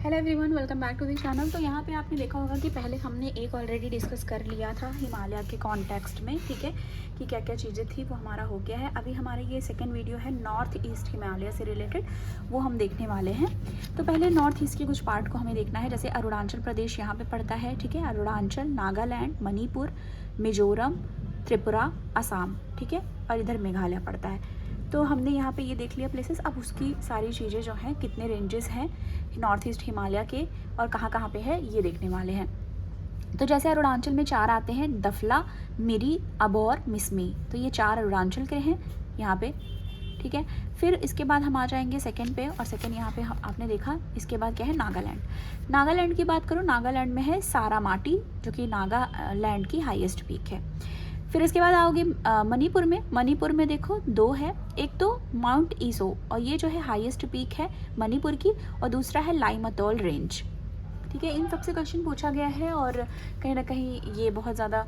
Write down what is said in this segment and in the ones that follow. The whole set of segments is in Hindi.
Hello everyone, welcome back to the channel. तो यहाँ पे आपने देखा होगा कि पहले हमने एक ऑलरेडी डिस्कस कर लिया था हिमालय के कॉन्टेक्स्ट में, ठीक है, कि क्या क्या चीज़ें थी, वो हमारा हो गया है। अभी हमारा ये सेकंड वीडियो है नॉर्थ ईस्ट हिमालय से रिलेटेड, वो हम देखने वाले हैं। तो पहले नॉर्थ ईस्ट के कुछ पार्ट को हमें देखना है। जैसे अरुणाचल प्रदेश यहाँ पर पड़ता है, ठीक है, अरुणाचल, नागालैंड, मणिपुर, मिजोरम, त्रिपुरा, असम, ठीक है, और इधर मेघालय पड़ता है। तो हमने यहाँ पे ये देख लिया प्लेसेस। अब उसकी सारी चीज़ें जो हैं, कितने रेंजेस हैं नॉर्थ ईस्ट हिमालय के और कहाँ कहाँ पे है, ये देखने वाले हैं। तो जैसे अरुणाचल में 4 आते हैं, दफला, मिरी, अबोर, मिसमी। तो ये 4 अरुणाचल के हैं यहाँ पे, ठीक है। फिर इसके बाद हम आ जाएंगे सेकंड पे, और सेकंड यहाँ पे आपने देखा। इसके बाद क्या है, नागालैंड। नागालैंड की बात करूँ, नागालैंड में है सारामाटी, जो कि नागालैंड की हाईएस्ट पीक है। फिर इसके बाद आओगे मणिपुर में। मणिपुर में देखो 2 है, एक तो माउंट ईसो, और ये जो है हाईएस्ट पीक है मणिपुर की, और दूसरा है लाइमतौल रेंज, ठीक है। इन सबसे क्वेश्चन पूछा गया है, और कहीं ना कहीं ये बहुत ज़्यादा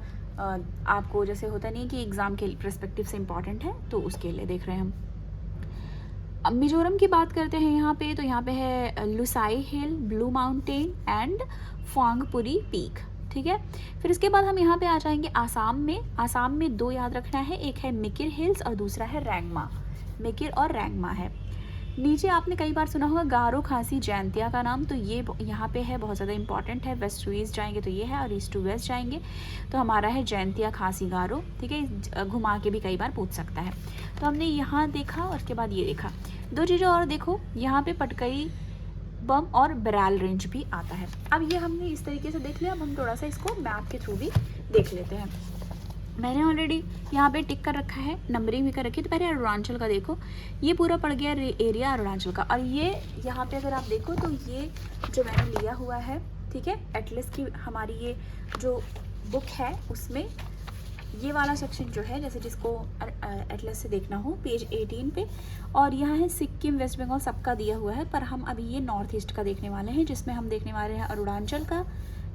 आपको जैसे होता नहीं कि एग्ज़ाम के परस्पेक्टिव से इम्पॉर्टेंट है, तो उसके लिए देख रहे हैं हम। अब मिजोरम की बात करते हैं यहाँ पे, तो यहाँ पे है लुसाई हिल, ब्लू माउंटेन एंड फोंगपुरी पीक, ठीक है। फिर इसके बाद हम यहाँ पे आ जाएंगे आसाम में। आसाम में 2 याद रखना है, एक है मिकिर हिल्स और दूसरा है रैंगमा। मिकिर और रैंगमा है। नीचे आपने कई बार सुना होगा गारो खासी जैंतिया का नाम, तो ये यहाँ पे है, बहुत ज़्यादा इंपॉर्टेंट है। वेस्ट टू ईस्ट जाएंगे तो ये है, और ईस्ट टू वेस्ट जाएंगे तो हमारा है जैंतिया खासी गारो, ठीक है। घुमा के भी कई बार पूछ सकता है। तो हमने यहाँ देखा, और उसके बाद ये देखा। 2 चीज़ें और देखो, यहाँ पे पटकई बम और बराल रेंज भी आता है। अब ये हमने इस तरीके से देख लिया। अब हम थोड़ा सा इसको मैप के थ्रू भी देख लेते हैं। मैंने ऑलरेडी यहाँ पे टिक कर रखा है, नंबरिंग भी कर रखी है। तो पहले अरुणाचल का देखो, ये पूरा पड़ गया एरिया अरुणाचल का। और ये यहाँ पे अगर आप देखो तो ये जो मैंने लिया हुआ है, ठीक है, एटलस की हमारी ये जो बुक है उसमें ये वाला सेक्शन जो है, जैसे जिसको एटलस से देखना हो, पेज 18 पे। और यहाँ है सिक्किम, वेस्ट बंगाल, सबका दिया हुआ है, पर हम अभी ये नॉर्थ ईस्ट का देखने वाले हैं, जिसमें हम देखने वाले हैं अरुणाचल का,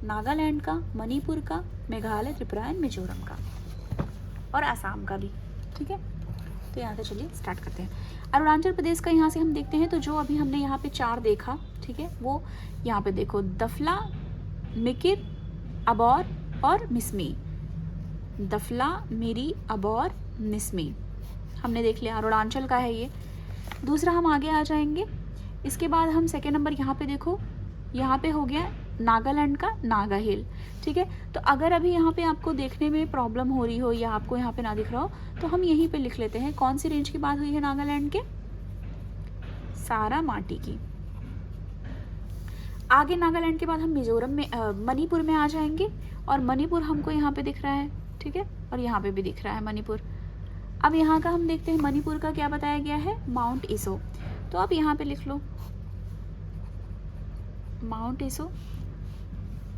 नागालैंड का, मणिपुर का, मेघालय, त्रिपुरा एंड मिजोरम का, और आसाम का भी, ठीक है। तो यहाँ से चलिए स्टार्ट करते हैं। अरुणाचल प्रदेश का यहाँ से हम देखते हैं, तो जो अभी हमने यहाँ पे 4 देखा, ठीक है, वो यहाँ पे देखो, दफला, मिकिर, अबोर और मिसमी। दफला, मिरी, अबोर, मिसमी हमने देख लिया, अरुणाचल का है ये। दूसरा हम आगे आ जाएंगे। इसके बाद हम सेकेंड नंबर यहाँ पे देखो, यहाँ पे हो गया नागालैंड का नागा हिल, ठीक है। तो अगर अभी यहाँ पे आपको देखने में प्रॉब्लम हो रही हो, या आपको यहाँ पे ना दिख रहा हो, तो हम यहीं पे लिख लेते हैं। कौन सी रेंज की बात हुई है नागालैंड के, सारामाटी की। आगे नागालैंड के बाद हम मिजोरम में मणिपुर में आ जाएंगे, और मणिपुर हमको यहाँ पे दिख रहा है, ठीक है, और यहाँ पे भी दिख रहा है मणिपुर। अब यहाँ का हम देखते हैं, मणिपुर का क्या बताया गया है, माउंट ईसो। तो आप यहाँ पे लिख लो माउंट ईसो।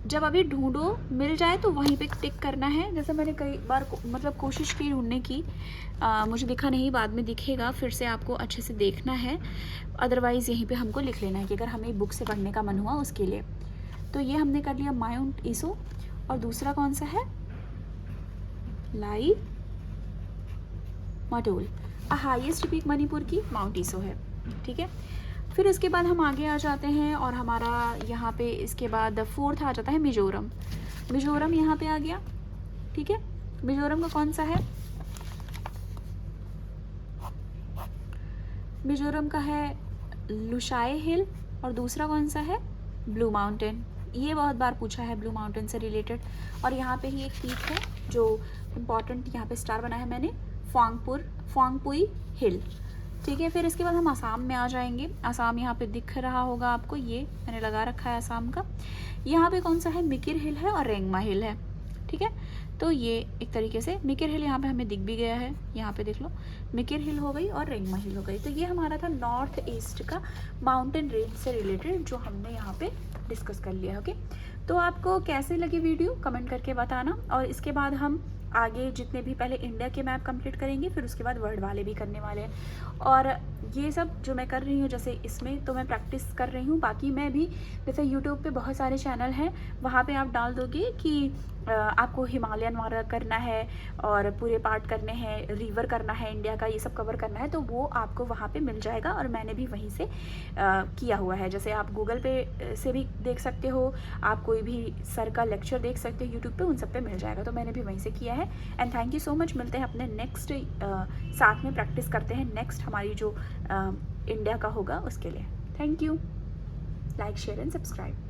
जब अभी ढूंढो मिल जाए तो वहीं पे टिक करना है। जैसे मैंने कई बार मतलब कोशिश की ढूंढने की, मुझे दिखा नहीं, बाद में दिखेगा, फिर से आपको अच्छे से देखना है। अदरवाइज़ यहीं पे हमको लिख लेना है कि अगर हमें बुक से पढ़ने का मन हुआ उसके लिए। तो ये हमने कर लिया माउंट ईसो, और दूसरा कौन सा है, लाई मटोल। हाईएस्ट पीक मणिपुर की माउंट ईसो है, ठीक है। फिर इसके बाद हम आगे आ जाते हैं, और हमारा यहाँ पे इसके बाद 4th आ जाता है मिजोरम। मिजोरम यहाँ पे आ गया, ठीक है। मिजोरम का कौन सा है, मिजोरम का है लुसाई हिल, और दूसरा कौन सा है, ब्लू माउंटेन। ये बहुत बार पूछा है ब्लू माउंटेन से रिलेटेड। और यहाँ पे ही एक पीक है जो इम्पॉर्टेंट, यहाँ पे स्टार बनाया है मैंने, फोंगपुई हिल, ठीक है। फिर इसके बाद हम आसाम में आ जाएंगे। आसाम यहाँ पे दिख रहा होगा आपको, ये मैंने लगा रखा है आसाम का। यहाँ पे कौन सा है, मिकिर हिल है और रेंगमा हिल है, ठीक है। तो ये एक तरीके से मिकिर हिल यहाँ पे हमें दिख भी गया है, यहाँ पे देख लो, मिकिर हिल हो गई और रेंगमा हिल हो गई। तो ये हमारा था नॉर्थ ईस्ट का माउंटेन रेंज से रिलेटेड, जो हमने यहाँ पे डिस्कस कर लिया, ओके। तो आपको कैसे लगी वीडियो कमेंट करके बताना। और इसके बाद हम आगे जितने भी, पहले इंडिया के मैप कंप्लीट करेंगे, फिर उसके बाद वर्ल्ड वाले भी करने वाले हैं। और ये सब जो मैं कर रही हूँ, जैसे इसमें तो मैं प्रैक्टिस कर रही हूँ, बाकी मैं भी जैसे यूट्यूब पे बहुत सारे चैनल हैं, वहाँ पे आप डाल दोगे कि आपको हिमालयन वाला करना है और पूरे पार्ट करने हैं, रिवर करना है इंडिया का, ये सब कवर करना है, तो वो आपको वहाँ पे मिल जाएगा। और मैंने भी वहीं से किया हुआ है। जैसे आप गूगल पे से भी देख सकते हो, आप कोई भी सर का लेक्चर देख सकते हो यूट्यूब पे, उन सब पे मिल जाएगा। तो मैंने भी वहीं से किया है। And thank you so much. मिलते हैं अपने नेक्स्ट, साथ में प्रैक्टिस करते हैं नेक्स्ट हमारी जो इंडिया का होगा उसके लिए। Thank you. Like, share and subscribe.